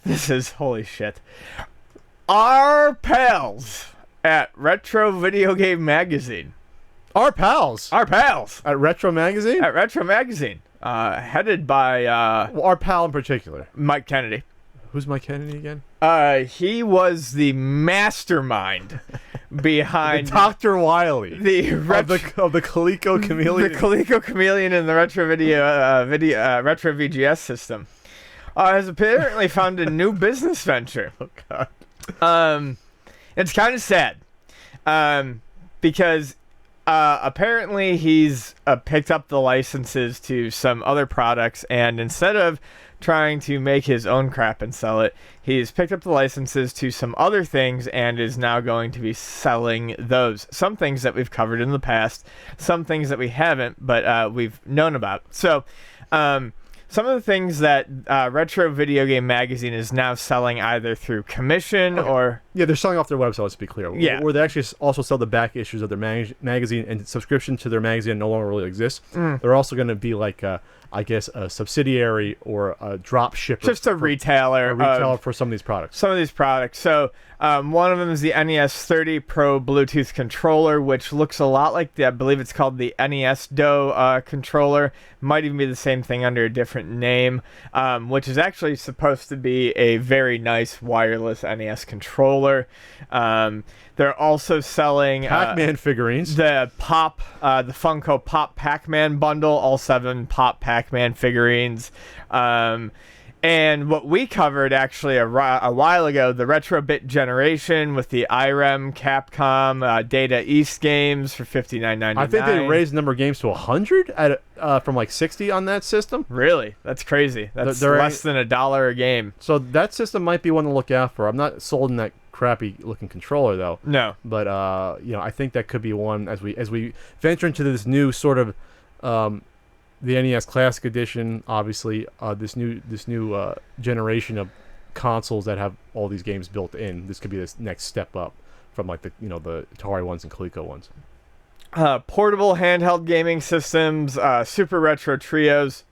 This is holy shit. Our pals at Retro Video Game Magazine. Our pals. Our pals At Retro Magazine? at Retro Magazine. Headed by Well, our pal in particular. Mike Kennedy. Who's Mike Kennedy again? He was the mastermind behind Dr. Wiley. the Of the Coleco Chameleon. the Coleco Chameleon and the Retro Retro VGS system. Has apparently found a new business venture. Oh, God. It's kind of sad, because apparently he's picked up the licenses to some other products, and instead of trying to make his own crap and sell it, he's picked up the licenses to some other things and is now going to be selling those. Some things that we've covered in the past, some things that we haven't, but we've known about. So, some of the things that Retro Video Game Magazine is now selling either through commission or... Yeah, they're selling off their website, let's be clear. Yeah. Where they actually also sell the back issues of their magazine, and subscription to their magazine no longer really exists. They're also going to be like, I guess, a subsidiary or a drop shipper. Just a retailer. For some of these products. So one of them is the NES 30 Pro Bluetooth controller, which looks a lot like I believe it's called the NES Do controller. Might even be the same thing under a different name, which is actually supposed to be a very nice wireless NES controller. They're also selling Pac-Man figurines. The Funko Pop Pac-Man bundle, all 7 Pop Pac-Man figurines. And what we covered actually a while ago, the Retrobit generation with the IREM, Capcom, Data East games for $59.99. I think they raised the number of games to 100 from like 60 on that system. Really? That's crazy. That's They're less than $1 a game. So that system might be one to look out for. I'm not sold in that crappy looking controller though. No. But I think that could be one as we venture into this new sort of the NES Classic Edition, obviously, this new generation of consoles that have all these games built in. This could be this next step up from like the Atari ones and Coleco ones. Portable handheld gaming systems, Super Retro Trios.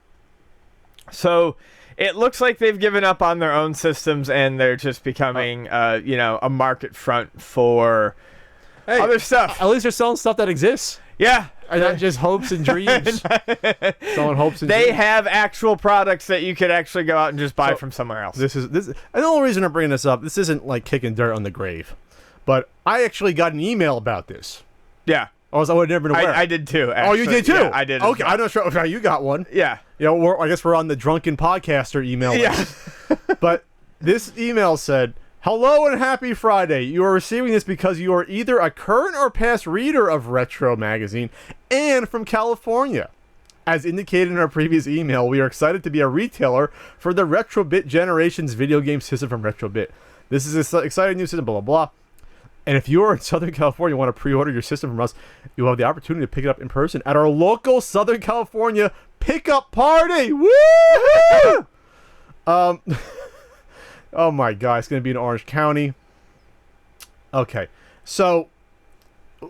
So it looks like they've given up on their own systems and they're just becoming, a market front for other stuff. At least they're selling stuff that exists. Yeah. And not just hopes and dreams. Selling hopes and dreams. They have actual products that you could actually go out and just buy from somewhere else. This and the only reason I'm bringing this up, this isn't like kicking dirt on the grave, but I actually got an email about this. Yeah. I would never been aware. I did too. Actually. Oh, you did too? Yeah, I did. Okay, I'm not sure if you got one. Yeah. I guess we're on the drunken podcaster email list. Yeah. But this email said, "Hello and happy Friday. You are receiving this because you are either a current or past reader of Retro Magazine and from California. As indicated in our previous email, we are excited to be a retailer for the Retrobit Generations video game system from Retrobit. This is an exciting new system, blah, blah, blah. And if you are in Southern California and want to pre-order your system from us, you will have the opportunity to pick it up in person at our local Southern California pickup party. Woo! Oh my God, it's going to be in Orange County. Okay, so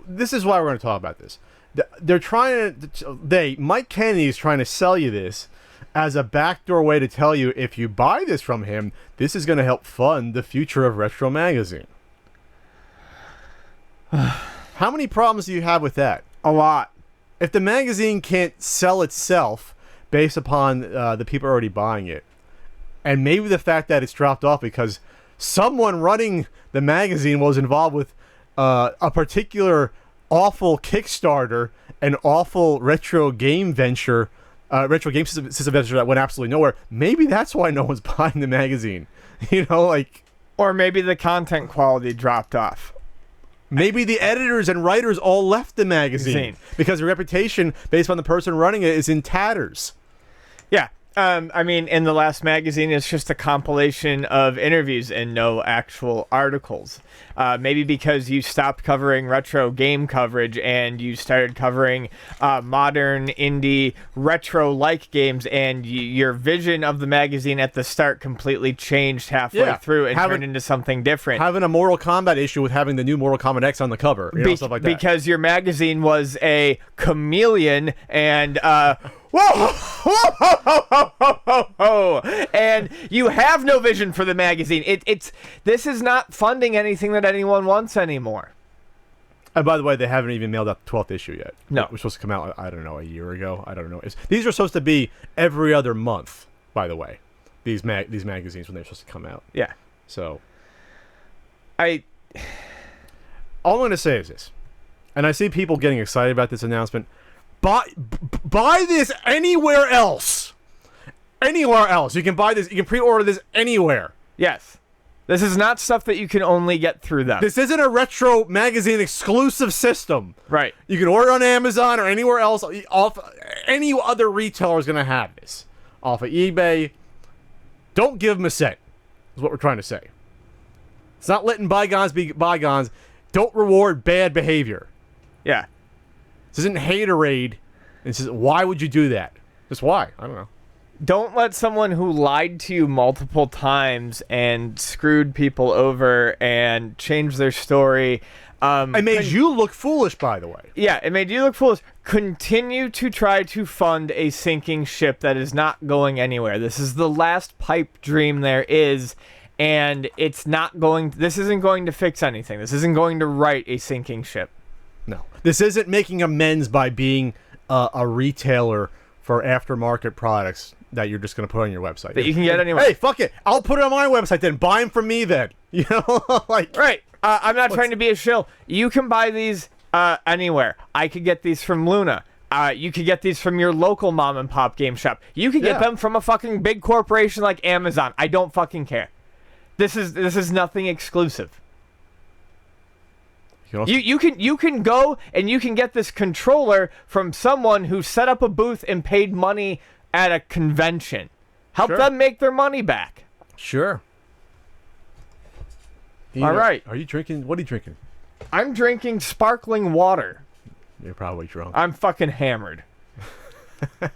this is why we're going to talk about this. Mike Kennedy is trying to sell you this as a backdoor way to tell you if you buy this from him, this is going to help fund the future of Retro Magazine. How many problems do you have with that? A lot. If the magazine can't sell itself based upon the people already buying it, and maybe the fact that it's dropped off because someone running the magazine was involved with a particular awful Kickstarter, an awful retro game venture, retro game system venture that went absolutely nowhere. Maybe that's why no one's buying the magazine. Or maybe the content quality dropped off. Maybe the editors and writers all left the magazine because the reputation based on the person running it is in tatters. Yeah. In the last magazine, it's just a compilation of interviews and no actual articles. Maybe because you stopped covering retro game coverage and you started covering modern, indie, retro-like games, and your vision of the magazine at the start completely changed halfway through and turned into something different. Having a Mortal Kombat issue with having the new Mortal Kombat X on the cover, stuff like that. Because your magazine was a chameleon and... whoa, and you have no vision for the magazine. This is not funding anything that anyone wants anymore. And by the way, they haven't even mailed out the 12th issue yet. No. It was supposed to come out, I don't know, a year ago. I don't know. These are supposed to be every other month, by the way. These magazines when they're supposed to come out. Yeah. So all I'm going to say is this, and I see people getting excited about this announcement. Buy this anywhere else. Anywhere else. You can buy this. You can pre-order this anywhere. Yes. This is not stuff that you can only get through them. This isn't a Retro Magazine exclusive system. Right. You can order on Amazon or anywhere else. Any other retailer is going to have this. Off of eBay. Don't give them a cent, is what we're trying to say. It's not letting bygones be bygones. Don't reward bad behavior. Yeah. This isn't haterade. This is, why would you do that? Just why? I don't know. Don't let someone who lied to you multiple times and screwed people over and changed their story. It made you look foolish, by the way. Yeah, it made you look foolish. Continue to try to fund a sinking ship that is not going anywhere. This is the last pipe dream there is, and it's not going. This isn't going to fix anything. This isn't going to right a sinking ship. No. This isn't making amends by being a retailer for aftermarket products that you're just going to put on your website. That you can get anywhere. Hey, fuck it. I'll put it on my website then. Buy them from me then. You know? Like, right. I'm not trying to be a shill. You can buy these anywhere. I could get these from Luna. You could get these from your local mom and pop game shop. You could get them from a fucking big corporation like Amazon. I don't fucking care. This is nothing exclusive. You can go and you can get this controller from someone who set up a booth and paid money at a convention. Help them make their money back. Sure. All right. Are you drinking? What are you drinking? I'm drinking sparkling water. You're probably drunk. I'm fucking hammered.